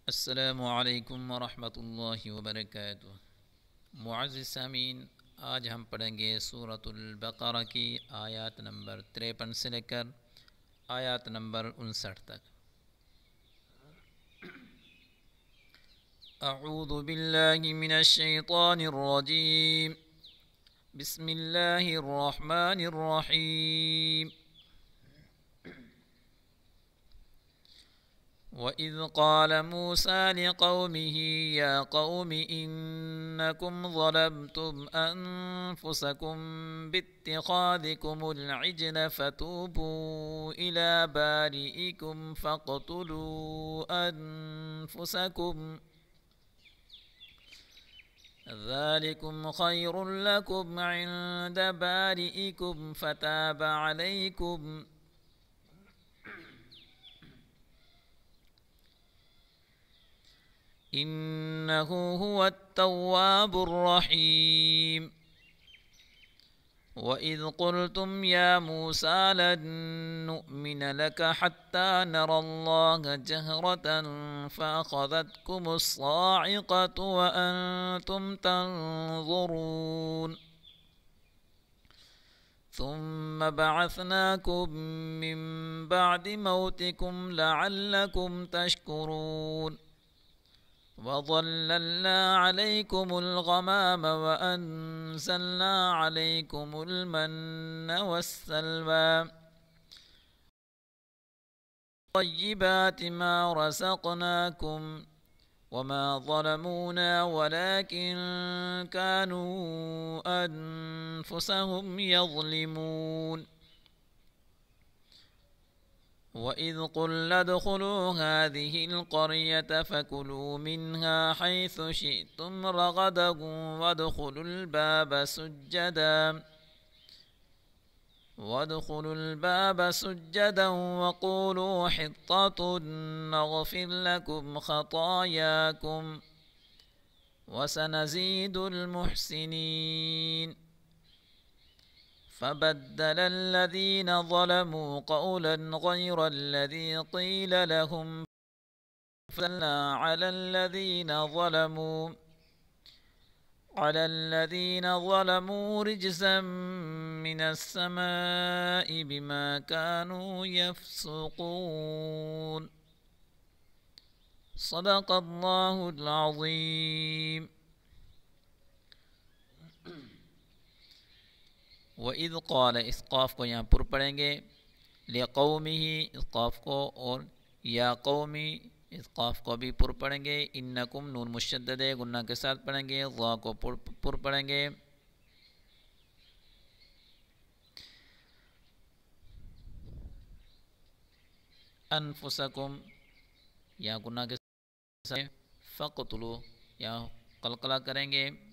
अस्सलामु अलैकुम वरहमतुल्लाहि वबरकातुहू। मुअज़्ज़िज़ सामीन, आज हम पढ़ेंगे सूरतुल बक़रा की आयत नंबर 53 से लेकर आयत नंबर 59 तक। अऊज़ु बिल्लाहि मिनश शैतानिर रजीम। बिस्मिल्लाहिर रहमानिर रहीम। वइज़ क़ाल मूसा लिक़ौमिही या क़ौमि इन्नकुम ज़लमतुम अन्फुसकुम बित्तिख़ाज़िकुमुल इज्ल फ़तूबू इला बारिइकुम फ़क़्तुलू अन्फुसकुम ज़ालिकुम ख़ैरुल लकुम इन्द बारिइकुम फ़ताब अलैकुम इन्नहु हुवत्तव्वाबुर रहीम। वइज़ क़ुल्तुम या मूसा लन नुअ्मिन लक हत्ता नरल्लाह जहरतन फ़अख़ज़तकुमुस साइक़तु वअन्तुम तंज़ुरून थुम्मा बअसनाकुम मिन बअदि मौतिकुम लअल्लकुम तशकुरून वज़ल्लल्ना अलैकुमुल गमाम वअन्ज़लना अलैकुमुल मन्न वस्सल्वा तय्यिबाति मा रज़क़नाकुम वमा ज़लमूना वलाकिन कानू अन्फुसहुम यज़लिमून। वइज़ क़ुल्ना उद्ख़ुलू हाज़िहिल क़र्यता फ़कुलू मिन्हा हैसु शिअ्तुम रग़दन वद्ख़ुलुल बाब सुज्जदन वक़ूलू हित्ततुन नग़फ़िर लकुम ख़तायाकुम वसनज़ीदुल मुहसिनीन। फ़बद्दल الذين ظلموا قولا غير الذي قيل لهم فأرسلنا على الذين ظلموا رجزا من السماء بما كانوا يفسقون। صدق الله العظيم। वइज़ क़ाल, इस क़ाफ़ को यहाँ पुर पढ़ेंगे, लिक़ौमिही इस क़ाफ़ को, और या क़ौमी इस क़ाफ़ को भी पुर पढ़ेंगे। इन्नकुम नून मुशद्दद है, गुन्ना के साथ पढ़ेंगे। ज़ा को पुर पढ़ेंगे। अनफुसकुम या गुन्ना के साथ। फ़क़्तुलू या क़लक़ला करेंगे।